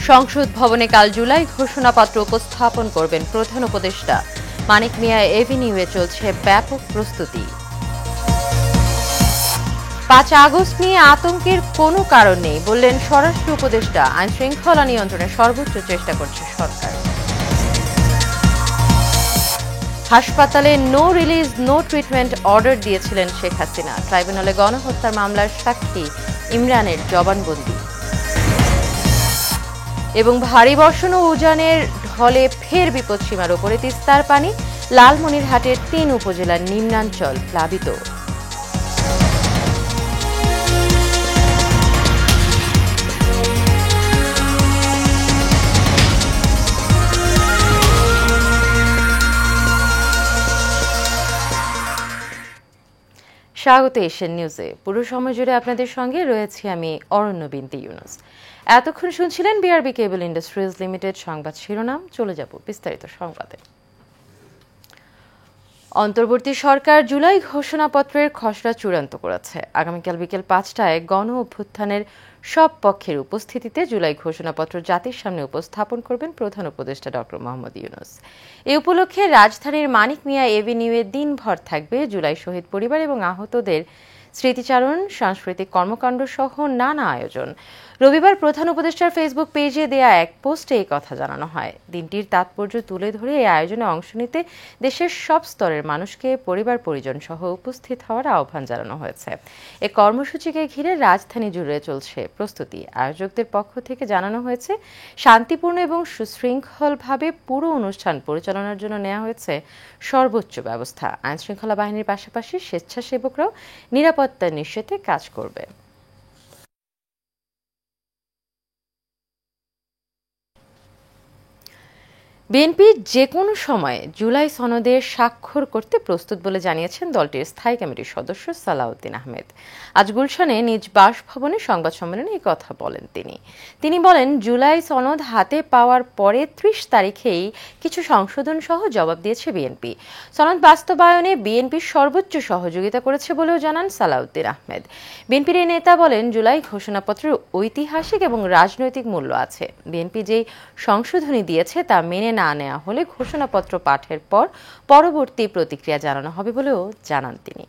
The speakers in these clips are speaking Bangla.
সংসদ ভবনে কাল জুলাই ঘোষণাপত্র উপস্থাপন করবেন প্রধান উপদেষ্টা। মানিক মিয়া এভিনিউয়ে চলছে ব্যাপক প্রস্তুতি। ৫ আগস্ট নিয়ে আতঙ্কের কোনো কারণ নেই বললেন স্বরাষ্ট্র উপদেষ্টা। আইন শৃঙ্খলা নিয়ন্ত্রণে সর্বোচ্চ চেষ্টা করছে সরকার। হাসপাতালে no release no treatment order দিয়েছিলেন শেখ হাসিনা। ট্রাইব্যুনালে গণহত্যার মামলার সাক্ষী ইমরানের জবানবন্দি। এবং ভারী বর্ষণ ও উজানের ঢলে ফের বিপদসীমার ওপরে তিস্তার পানি। লালমনিরহাটের ৩ উপজেলার নিম্নাঞ্চল প্লাবিত। স্বাগত এশিয়ান নিউজে। পুরো সময় জুড়ে আপনাদের সঙ্গে রয়েছি আমি অরণ্য বিনতি ইউনুস। এতক্ষণ শুনছিলেন বিআরবি কেবল ইন্ডাস্ট্রিজ লিমিটেড সংবাদ শিরোনাম। চলে যাব বিস্তারিত সংবাদে। অন্তর্বর্তী সরকার জুলাই ঘোষণাপত্রের খসড়া চূড়ান্ত করেছে। আগামীকাল বিকেল ৫টায় গণ অভ্যুত্থানের সব পক্ষের উপস্থিতিতে জুলাই ঘোষণাপত্র জাতির সামনে উপস্থাপন করবেন প্রধান উপদেষ্টা ডক্টর মোহাম্মদ ইউনুস। এ উপলক্ষে রাজধানীর মানিক মিয়া এভিনিউয়ে দিনভর থাকবে জুলাই শহীদ পরিবার এবং আহতদের স্মৃতিচারণ, সাংস্কৃতিক কর্মকাণ্ড সহ নানা আয়োজন। রবিবার প্রধান উপদেষ্টার ফেসবুক পেজে দেয়া এক পোস্টে এই কথা জানানো হয়। দিনটির তাৎপর্য তুলে ধরে এই আয়োজনে অংশ নিতে দেশের সব স্তরের মানুষকে পরিবার পরিজন সহ উপস্থিত হওয়ার আহ্বান জানানো হয়েছে। এ কর্মসূচিকে ঘিরে রাজধানী জুড়ে চলছে প্রস্তুতি। আয়োজকদের পক্ষ থেকে জানানো হয়েছে, শান্তিপূর্ণ এবং সুশৃঙ্খলভাবে পুরো অনুষ্ঠান পরিচালনার জন্য নেওয়া হয়েছে সর্বোচ্চ ব্যবস্থা। আইনশৃঙ্খলা বাহিনীর পাশাপাশি স্বেচ্ছাসেবকরাও নিরাপত্তা নিশ্চিতে কাজ করবে। বিএনপি যে কোনো সময়ে জুলাই সনদে স্বাক্ষর করতে প্রস্তুত বলে জানিয়েছেন দলটির স্থায়ী কমিটির সদস্য সালাউদ্দিন আহমেদ। আজ গুলশানে নিজ বাসভবনে সংবাদ সম্মেলনে এই কথা বলেন তিনি বলেন, জুলাই সনদ হাতে পাওয়ার পরে ৩০ তারিখেই কিছু সংশোধন সহ জবাব দিয়েছে বিএনপি। সনদ বাস্তবায়নে বিএনপি সর্বোচ্চ সহযোগিতা করেছে বলেও জানান সালাউদ্দিন আহমেদ। বিএনপির এই নেতা বলেন, জুলাই ঘোষণাপত্রের ঐতিহাসিক এবং রাজনৈতিক মূল্য আছে। বিএনপি যেই সংশোধনী দিয়েছে তা মেনে না নেওয়া হলে ঘোষণাপত্র পাঠের পর পরবর্তী প্রতিক্রিয়া জানানো হবে বলেও জানান তিনি।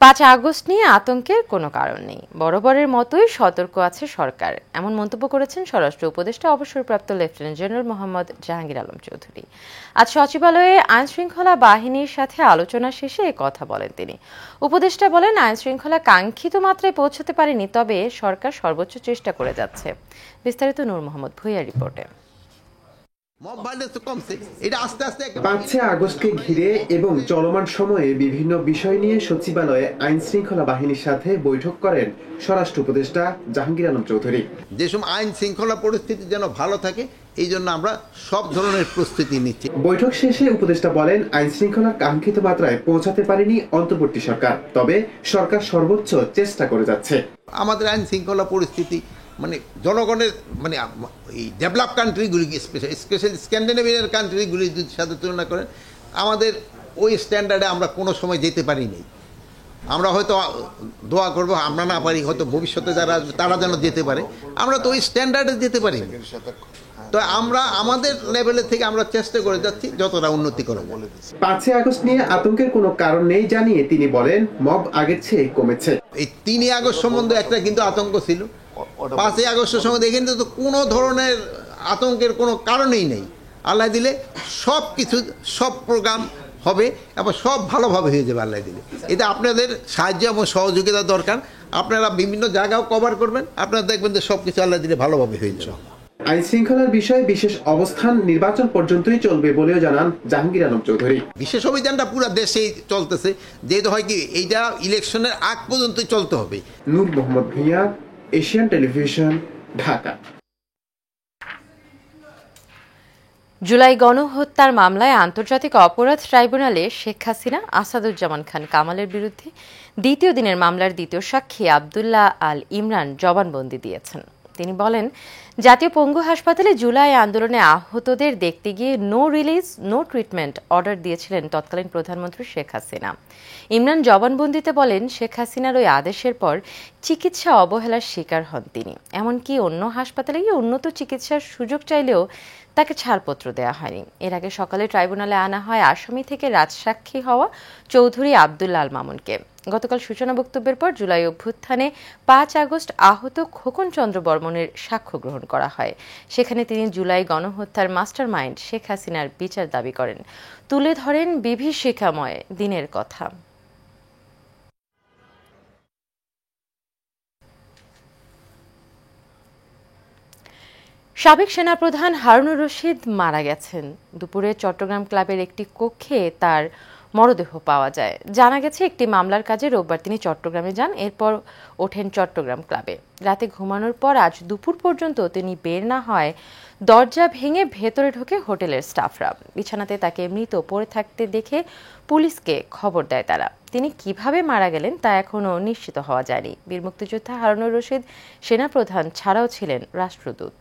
৫ আগস্ট নিয়ে আতঙ্কের কোনো কারণ নেই, বরাবরের মতোই সতর্ক আছে সরকার, এমন মন্তব্য করেছেন স্বরাষ্ট্র উপদেষ্টা অবসরপ্রাপ্ত লেফটেন্যান্ট জেনারেল মোহাম্মদ জাহাঙ্গীর আলম চৌধুরী। আজ সচিবালয়ে আইন শৃঙ্খলা বাহিনীর সাথে আলোচনা শেষে এ কথা বলেন তিনি। উপদেষ্টা বলেন, আইন শৃঙ্খলা কাঙ্ক্ষিত মাত্রায় পৌঁছতে পারেনি, তবে সরকার সর্বোচ্চ চেষ্টা করে যাচ্ছে। বিস্তারিত নূর মোহাম্মদ ভূঁইয়ার রিপোর্টে। ৫ আগস্টকে ঘিরে এবং চলমান সময়ে বিভিন্ন বিষয় নিয়ে সচিবালয়ে আইন শৃঙ্খলা বাহিনীর সাথে বৈঠক করেন স্বরাষ্ট্র উপদেষ্টা জাহাঙ্গীর আলম চৌধুরী। যে সময় আইন শৃঙ্খলা পরিস্থিতি যেন ভালো থাকে, এই জন্য আমরা সব ধরনের প্রস্তুতি নিচ্ছি। বৈঠক শেষে উপদেষ্টা বলেন, আইন শৃঙ্খলার কাঙ্ক্ষিত মাত্রায় পৌঁছাতে পারেনি অন্তর্বর্তী সরকার, তবে সরকার সর্বোচ্চ চেষ্টা করে যাচ্ছে। আমাদের আইন শৃঙ্খলা পরিস্থিতি মানে জনগণের মানে এই ডেভেলপ কান্ট্রিগুলি, স্পেশালি স্ক্যান্ডিনেভিয়ান কান্ট্রিগুলির সাথে তুলনা করেন, আমাদের ওই স্ট্যান্ডার্ডে আমরা কোনো সময় যেতে পারিনি। আমরা হয়তো দোয়া করব আমরা না পারি, হয়তো ভবিষ্যতে যারা তারা যেন যেতে পারে, আমরা তো ওই স্ট্যান্ডার্ডে যেতে পারি। তো আমরা আমাদের লেভেলের থেকে আমরা চেষ্টা করে যাচ্ছি যতটা উন্নতি করা বলে। ৫ আগস্ট নিয়ে আতঙ্কের কোনো কারণ নেই জানিয়ে তিনি বলেন, মব আগের চেয়ে কমেছে। এই ৩ আগস্ট সম্বন্ধে একটা কিন্তু আতঙ্ক ছিল, ৫ আগস্টের সম্বন্ধে এখানে তো কোনো ধরনের আতঙ্কের কোনো কারণেই নেই। আল্লাহ দিলে সব কিছু, সব প্রোগ্রাম হবে এবং সব ভালোভাবে হয়ে যাবে আল্লাহ দিলে। এটা আপনাদের সাহায্য এবং সহযোগিতা দরকার। আপনারা বিভিন্ন জায়গাও কভার করবেন, আপনারা দেখবেন যে সব কিছু আল্লাহ দিলে ভালোভাবে হয়ে যাবে। আইন শৃঙ্খলার বিষয়ে বিশেষ অবস্থান নির্বাচন পর্যন্তই চলবে বলেও জানান জাহাঙ্গীর আলম চৌধুরী। বিশেষ অভিযানটা পুরো দেশেই চলতেছে, যেহেতু হয় কি এইটা ইলেকশনের আগ পর্যন্তই চলতে হবে। নূর মোহাম্মদ ভূঁইয়া, এশিয়ান টেলিভিশন, ঢাকা। জুলাই গণহত্যার মামলায় আন্তর্জাতিক অপরাধ ট্রাইব্যুনালে শেখ হাসিনা, আসাদুজ্জামান খান কামালের বিরুদ্ধে দ্বিতীয় দিনের মামলার দ্বিতীয় সাক্ষী আবদুল্লাহ আল ইমরান জবানবন্দি দিয়েছেন। তিনি বলেন, জাতীয় পঙ্গু হাসপাতালে জুলাই আন্দোলনে আহতদের দেখতে গিয়ে no release no treatment order দিয়েছিলেন তৎকালীন প্রধানমন্ত্রী শেখ হাসিনা। ইমরান জবানবন্দিতে বলেন, শেখ হাসিনার ওই আদেশের পর চিকিৎসা অবহেলার শিকার হন তিনি। এমনকি অন্য হাসপাতালে গিয়ে উন্নত চিকিৎসার সুযোগ চাইলেও তাকে ছাড়পত্র দেওয়া হয়নি। এর আগে সকালে ট্রাইব্যুনালে আনা হয় আসামি থেকে রাজসাক্ষী হওয়া চৌধুরী আব্দুল আল মামুনকে। গতকাল সূচনা বক্তব্যের পর জুলাই অভ্যুত্থানে ৫ আগস্ট আহত খোকন চন্দ্র বর্মনের সাক্ষ্য গ্রহণ করা হয়। সেখানে তিনি জুলাই গণহত্যার মাস্টার মাইন্ড শেখ হাসিনার বিচার দাবি করেন, তুলে ধরেন বিভীষিকাময় দিনের কথা। সাবেক সেনাপ্রধান হারুনুর রশিদ মারা গেছেন। দুপুরে চট্টগ্রাম ক্লাবের একটি কক্ষে তার মরদেহ পাওয়া যায়। জানা গেছে, একটি মামলার কাজে রোববার তিনি চট্টগ্রামে যান, এরপর ওঠেন চট্টগ্রাম ক্লাবে। রাতে ঘুমানোর পর আজ দুপুর পর্যন্ত তিনি বের না হয় দরজা ভেঙে ভেতরে ঢোকে হোটেলের স্টাফরা। বিছানাতে তাকে মৃত পড়ে থাকতে দেখে পুলিশকে খবর দেয় তারা। তিনি কিভাবে মারা গেলেন তা এখনও নিশ্চিত হওয়া যায়নি। বীর মুক্তিযোদ্ধা হারুনুর রশিদ সেনাপ্রধান ছাড়াও ছিলেন রাষ্ট্রদূত।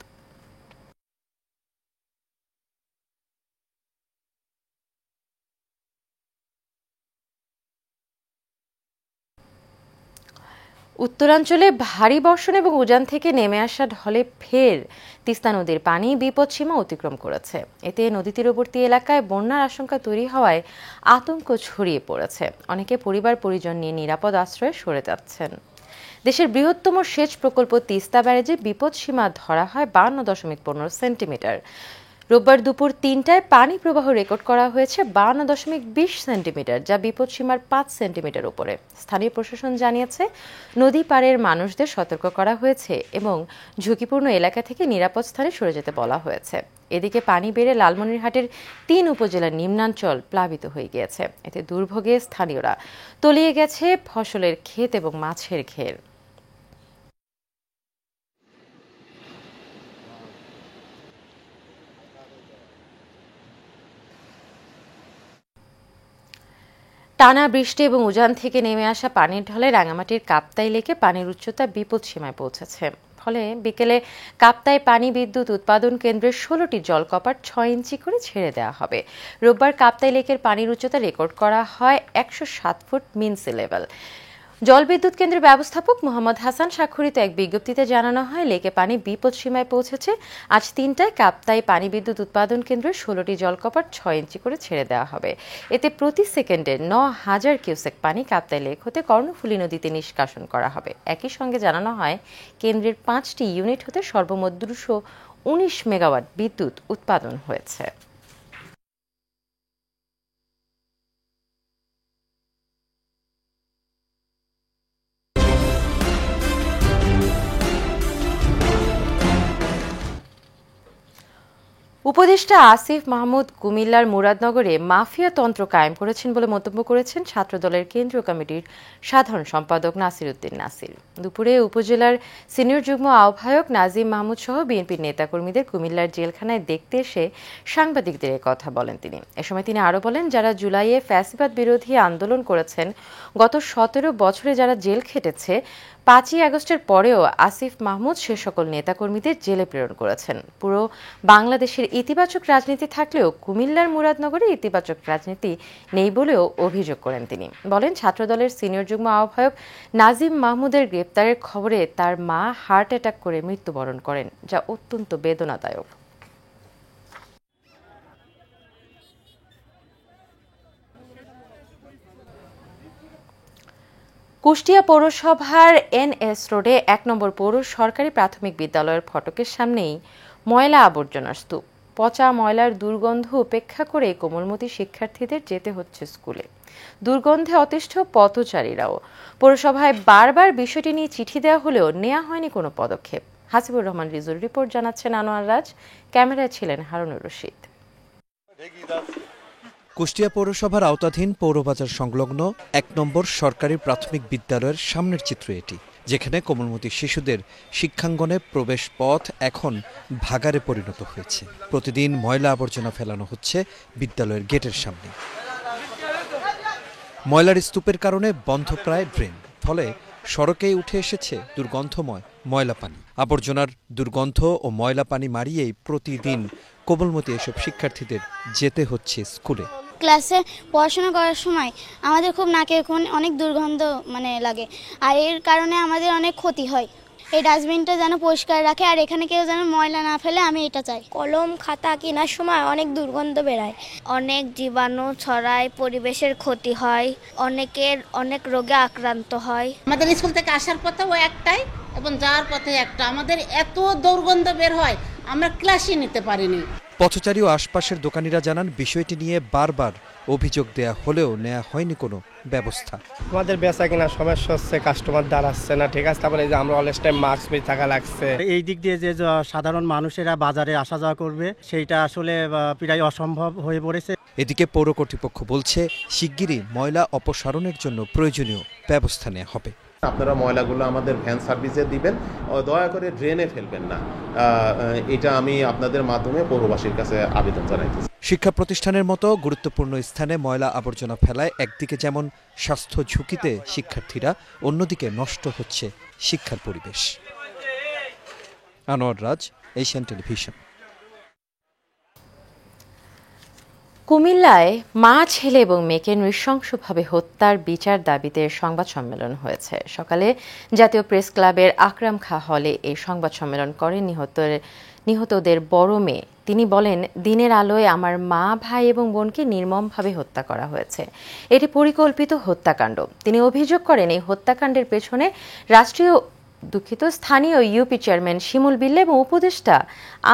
উত্তরাঞ্চলে ভারী বর্ষণ এবং উজান থেকে নেমে আসা ঢলে ফের তিস্তা নদীর পানি বিপদসীমা অতিক্রম করেছে। এতে নদী তীরবর্তী এলাকায় বন্যার আশঙ্কা তৈরি হওয়ায় আতঙ্ক ছড়িয়ে পড়েছে। অনেকে পরিবার পরিজন নিয়ে নিরাপদ আশ্রয়ে সরে যাচ্ছেন। দেশের বৃহত্তম সেচ প্রকল্প তিস্তা ব্যারেজে বিপদসীমা ধরা হয় 52.15 সেন্টিমিটার। রোববার দুপুর ৩টায় পানি প্রবাহ রেকর্ড করা হয়েছে 52.20 সেন্টিমিটার, যা বিপদসীমার 5 সেন্টিমিটার উপরে। স্থানীয় প্রশাসন জানিয়েছে, নদী পাড়ের মানুষদের সতর্ক করা হয়েছে এবং ঝুঁকিপূর্ণ এলাকা থেকে নিরাপদ স্থানে সরে যেতে বলা হয়েছে। এদিকে পানি বেড়ে লালমনিরহাটের ৩ উপজেলার নিম্নাঞ্চল প্লাবিত হয়ে গিয়েছে। এতে দুর্ভোগে স্থানীয়রা, তলিয়ে গেছে ফসলের ক্ষেত এবং মাছের ঘের। টানা বৃষ্টি এবং উজান থেকে নেমে আসা পানির ঢলে রাঙামাটির কাপ্তাই লেকে পানির উচ্চতা বিপদসীমায় পৌঁছেছে। ফলে বিকেলে কাপ্তাই পানি বিদ্যুৎ উৎপাদন কেন্দ্রের 16টি জলকপাট 6 ইঞ্চি করে ছেড়ে দেওয়া হবে। রোববার কাপ্তাই লেকের পানির উচ্চতা রেকর্ড করা হয় 107 ফুট মিন সি লেভেল। জলবিদ্যুৎ কেন্দ্রের ব্যবস্থাপক মোহাম্মদ হাসান স্বাক্ষরিত এক বিজ্ঞপ্তিতে জানানো হয়, লেকে পানি বিপদসীমায় পৌঁছেছে। আজ ৩টায় কাপ্তাই পানি বিদ্যুৎ উৎপাদন কেন্দ্রের 16টি জলকপাট 6 ইঞ্চি করে ছেড়ে দেওয়া হবে। এতে প্রতি সেকেন্ডে 9,000 কিউসেক পানি কাপ্তাই লেক হতে কর্ণফুলী নদীতে নিষ্কাশন করা হবে। একই সঙ্গে জানানো হয়, কেন্দ্রের 5টি ইউনিট হতে সর্বমোট 219 মেগাওয়াট বিদ্যুৎ উৎপাদন হয়েছে। উপদেষ্টা আসিফ মাহমুদ কুমিল্লার মুরাদনগরে মাফিয়া তন্ত্র কায়েম করেছেন বলে মন্তব্য করেছেন ছাত্রদলের কেন্দ্রীয় কমিটির সাধারণ সম্পাদক নাসির উদ্দিন নাসির। দুপুরে উপজেলার সিনিয়র যুগ্ম আহ্বায়ক নাজিম মাহমুদ সহ বিএনপির নেতাকর্মীদের কুমিল্লার জেলখানায় দেখতে এসে সাংবাদিকদের কথা বলেন তিনি। এ সময় তিনি আরও বলেন, যারা জুলাইয়ে ফ্যাসিবাদ বিরোধী আন্দোলন করেছেন, গত 17 বছরে যারা জেল খেটেছে, 5ই আগস্টের পরেও আসিফ মাহমুদ সে সকল নেতাকর্মীদের জেলে প্রেরণ করেছেন। পুরো বাংলাদেশের ইতিবাচক রাজনীতি থাকলেও কুমিল্লার মুরাদনগরে ইতিবাচক রাজনীতি নেই বলেও অভিযোগ করেন তিনি। বলেন, ছাত্রদলের সিনিয়র যুগ্ম আহ্বায়ক নাজিম মাহমুদের গ্রেপ্তারের খবরে তার মা হার্ট অ্যাটাক করে মৃত্যুবরণ করেন, যা অত্যন্ত বেদনাদায়ক। কুষ্টিয়া পৌরসভার NS রোডে 1 নম্বর পৌর সরকারি প্রাথমিক বিদ্যালয়ের ফটকের সামনেই ময়লা আবর্জনার স্তূপ। পচা ময়লার দুর্গন্ধ উপেক্ষা করে কোমলমতি শিক্ষার্থীদের যেতে হচ্ছে স্কুলে। দুর্গন্ধে অতিষ্ঠ পথচারীরাও। পৌরসভায় বারবার বিষয়টি নিয়ে চিঠি দেওয়া হলেও নেওয়া হয়নি কোনো পদক্ষেপ। হাসিবুর রহমান রিজুর রিপোর্ট, জানাচ্ছেন আনোয়ার রাজ, ক্যামেরায় ছিলেন হারুনুর রশিদ। কুষ্টিয়া পৌরসভার আওতাধীন পৌরবাজার সংলগ্ন 1 নম্বর সরকারি প্রাথমিক বিদ্যালয়ের সামনের চিত্র এটি, যেখানে কোমলমতি শিশুদের শিক্ষাঙ্গনে প্রবেশ পথ এখন ভাগাড়ে পরিণত হয়েছে। প্রতিদিন ময়লা আবর্জনা ফেলানো হচ্ছে বিদ্যালয়ের গেটের সামনে। ময়লার স্তূপের কারণে বন্ধ প্রায় ড্রেন, ফলে সড়কেই উঠে এসেছে দুর্গন্ধময় ময়লা পানি। আবর্জনার দুর্গন্ধ ও ময়লা পানি মারিয়েই প্রতিদিন কোমলমতি এসব শিক্ষার্থীদের যেতে হচ্ছে স্কুলে। ক্লাসে পড়াশোনা করার সময় আমাদের খুব নাকে অনেক দুর্গন্ধ লাগে, আর এর কারণে আমাদের অনেক ক্ষতি হয়। এই ডাস্টবিনটা যেন পরিষ্কার রাখে, আর এখানে কেউ যেন ময়লা না ফেলে, আমি এটা চাই। কলম খাতা কেনার সময় অনেক দুর্গন্ধ বেরোয়, অনেক জীবাণু ছড়ায়, পরিবেশের ক্ষতি হয়, অনেকের অনেক রোগে আক্রান্ত হয়। আমাদের স্কুল থেকে আসার পথেও একটাই এবং যাওয়ার পথে একটা। আমাদের এত দুর্গন্ধ বের হয় আমরা ক্লাসই নিতে পারিনি। পথচারী ও আশপাশের দোকানিরা জানান, বিষয়টি নিয়ে বারবার অভিযোগ দেয়া হলেও নেওয়া হয়নি কোনো ব্যবস্থা। আমাদের বেচা কেনার সমস্যা হচ্ছে, কাস্টমার দাঁড়াচ্ছে না, ঠিক আছে। তারপরে যে আমরা অলওয়েজ টাইম মাস্ক পরে থাকা লাগছে। এই দিক দিয়ে যে সাধারণ মানুষেরা বাজারে আসা যাওয়া করবে সেইটা আসলে প্রায় অসম্ভব হয়ে পড়েছে। এদিকে পৌর কর্তৃপক্ষ বলছে, শিগগিরই ময়লা অপসারণের জন্য প্রয়োজনীয় ব্যবস্থা নেওয়া হবে। আপনারা ময়লাগুলো আমাদের ভ্যান সার্ভিসে দিবেন, দয়া করে ড্রেনে ফেলবেন না। এটা আমি আপনাদের মাধ্যমে পৌরবাসীর কাছে আবেদন জানাইতেছি। শিক্ষা প্রতিষ্ঠানের মতো গুরুত্বপূর্ণ স্থানে ময়লা আবর্জনা ফেলায় একদিকে যেমন স্বাস্থ্য ঝুঁকিতে শিক্ষার্থীরা, অন্যদিকে নষ্ট হচ্ছে শিক্ষার পরিবেশ। আনোয়ার রাজ, এশিয়ান টেলিভিশন। কুমিল্লায় মা, ছেলে এবং মেয়েকে নৃশংসভাবে হত্যার বিচার দাবিতে সংবাদ সম্মেলন হয়েছে। সকালে জাতীয় প্রেস ক্লাবের আকরাম খাঁ হলে এই সংবাদ সম্মেলন করেন নিহতদের বড় মেয়ে। তিনি বলেন, দিনের আলোয় আমার মা, ভাই এবং বোনকে নির্মমভাবে হত্যা করা হয়েছে। এটি পরিকল্পিত হত্যাকাণ্ড। তিনি অভিযোগ করেন, এই হত্যাকাণ্ডের পেছনে স্থানীয় ইউপি চেয়ারম্যান শিমুল বিল্লা এবং উপদেষ্টা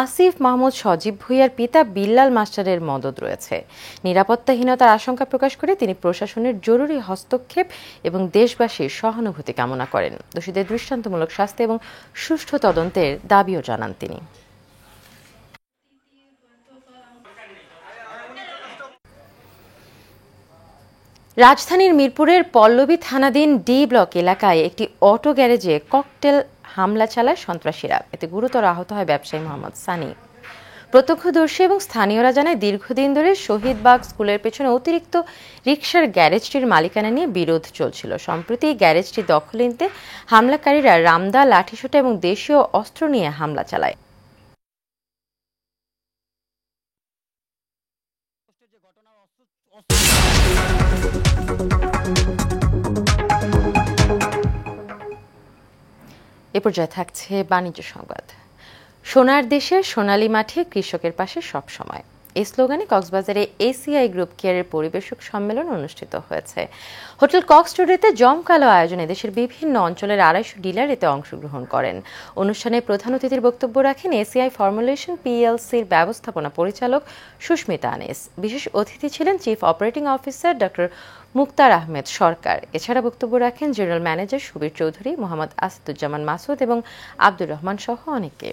আসিফ মাহমুদ সজীব ভুঁইয়ার পিতা বিল্লাল মাস্টারের মদদ রয়েছে। নিরাপত্তাহীনতার আশঙ্কা প্রকাশ করে তিনি প্রশাসনের জরুরি হস্তক্ষেপ এবং দেশবাসীর সহানুভূতি কামনা করেন। দোষীদের দৃষ্টান্তমূলক শাস্তি এবং সুষ্ঠু তদন্তের দাবিও জানান তিনি। রাজধানীর মিরপুরের পল্লবী থানাধীন ডি ব্লক এলাকায় একটি অটো গ্যারেজে ককটেল হামলা চালায় সন্ত্রাসীরা। এতে গুরুতর আহত হয় ব্যবসায়ী মোহাম্মদ সানি। প্রত্যক্ষদর্শী এবং স্থানীয়রা জানায়, দীর্ঘদিন ধরে শহীদবাগ স্কুলের পেছনে অতিরিক্ত রিকশার গ্যারেজটির মালিকানা নিয়ে বিরোধ চলছিল। সম্প্রতি এই গ্যারেজটি দখলে নিতে হামলাকারীরা রামদা, লাঠিসোঁটা এবং দেশীয় অস্ত্র নিয়ে হামলা চালায়। এ পর্যায়ে থাকছে বাণিজ্য সংবাদ। সোনার দেশের সোনালী মাঠে কৃষকের পাশে সব সময়, এই স্লোগানে কক্সবাজারে এসিআই গ্রুপ কেয়ারের পরিবেশক সম্মেলন অনুষ্ঠিত হয়েছে। হোটেল কক্সটুডিওতে জমকালো আয়োজনে দেশের বিভিন্ন অঞ্চলের 250 ডিলার এতে অংশগ্রহণ করেন। অনুষ্ঠানে প্রধান অতিথির বক্তব্য রাখেন এসিআই ফর্মুলেশন পিএলসির ব্যবস্থাপনা পরিচালক সুস্মিতা আনিস। বিশেষ অতিথি ছিলেন চিফ অপারেটিং অফিসার ডক্টর মুক্তার আহমেদ সরকার। এছাড়া বক্তব্য রাখেন জেনারেল ম্যানেজার সুবীর চৌধুরী, মোহাম্মদ আসাদুজ্জামান মাসুদ এবং আব্দুর রহমান সহ অনেকে।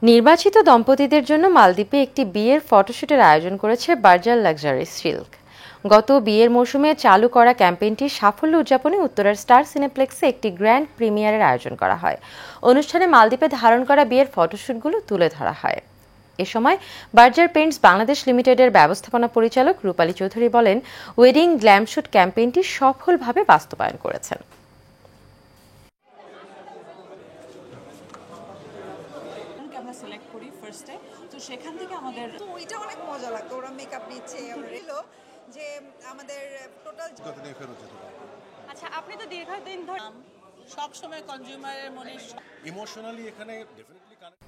নির্বাচিত দম্পতিদের জন্য মালদ্বীপে একটি বিয়ের ফটোশুটের আয়োজন করেছে বার্জার লাক্সারি সিল্ক। গত বিয়ের মৌসুমে চালু করা ক্যাম্পেইনটির সাফল্য উদযাপনে উত্তরার স্টার সিনেপ্লেক্সে একটি গ্র্যান্ড প্রিমিয়ারের আয়োজন করা হয়। অনুষ্ঠানে মালদ্বীপে ধারণ করা বিয়ের ফটোশুটগুলো তুলে ধরা হয়। এ সময় বার্জার পেইন্টস বাংলাদেশ লিমিটেডের ব্যবস্থাপনা পরিচালক রূপালী চৌধুরী বলেন, ওয়েডিং গ্ল্যামশুট ক্যাম্পেইনটি সফলভাবে বাস্তবায়ন করেছেন। সেখান থেকে আমাদের ওইটা অনেক মজা লাগতো, ওরা মেকআপ নিচ্ছে, যে আমাদের টোটাল। আচ্ছা, আপনি তো দীর্ঘদিন ধরে সব সময় কনজিউমারের মনে ইমোশনালি এখানে ডেফিনেটলি কানেক্ট।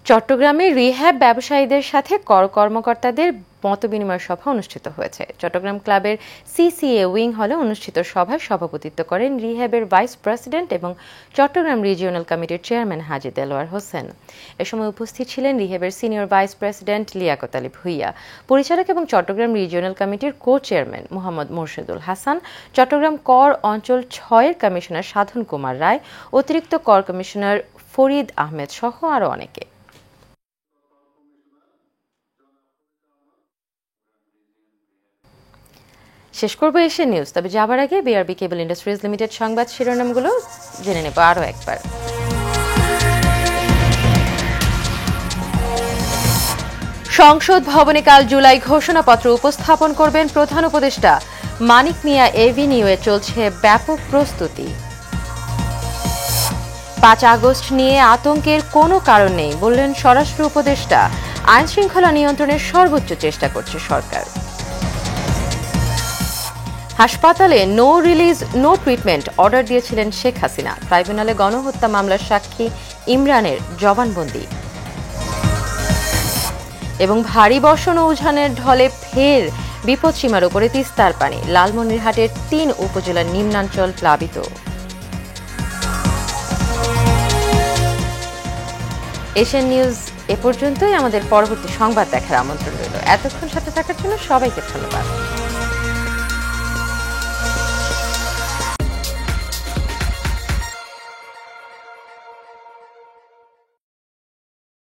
চট্টগ্রামে রিহ্যাব ব্যবসায়ীদের সাথে কর কর্মকর্তাদের মতবিনিময় সভা অনুষ্ঠিত হয়েছে। চট্টগ্রাম ক্লাবের সিসিএ উইং হলে অনুষ্ঠিত সভায় সভাপতিত্ব করেন রিহ্যাবের ভাইস প্রেসিডেন্ট এবং চট্টগ্রাম রিজিওনাল কমিটির চেয়ারম্যান হাজী দেলোয়ার হোসেন। এ সময় উপস্থিত ছিলেন রিহ্যাবের senior vice president Liaquat Ali Bhuiyan, পরিচালক এবং চট্টগ্রাম রিজিওনাল কমিটির কো চেয়ারম্যান মোহাম্মদ মোর্শেদুল হাসান, চট্টগ্রাম কর অঞ্চল 6-এর কমিশনার সাধন কুমার রায়, অতিরিক্ত কর কমিশনার ফরিদ আহমেদ সহ আরও অনেকে। শেষ করবো এশিয়ান নিউজ, তবে যাবার আগে বিআরবি কেবল ইন্ডাস্ট্রিজ লিমিটেড সংবাদ শিরোনামগুলো জেনে নেব আরও একবার। সংসদ ভবনে কাল জুলাই ঘোষণাপত্র উপস্থাপন করবেন প্রধান উপদেষ্টা। মানিক মিয়া এভিনিউয়ে চলছে ব্যাপক প্রস্তুতি। 5 আগস্ট নিয়ে আতঙ্কের কোনো কারণ নেই বললেন স্বরাষ্ট্র উপদেষ্টা। আইন শৃঙ্খলা নিয়ন্ত্রণের সর্বোচ্চ চেষ্টা করছে সরকার। হাসপাতালে no release no treatment order দিয়েছিলেন শেখ হাসিনা। ট্রাইব্যুনালে গণহত্যা মামলার সাক্ষী ইমরানের জবানবন্দি। এবং ভারী বর্ষণ ও উজানের ঢলে ফের বিপদসীমার উপরে তিস্তার পানি। লালমনিরহাটের 3 উপজেলার নিম্নাঞ্চল প্লাবিত। এশিয়ান নিউজ এ পর্যন্তই। আমাদের পরবর্তী সংবাদ দেখার আমন্ত্রণ রইল। এতক্ষণ সাথে থাকার জন্য সবাইকে ধন্যবাদ।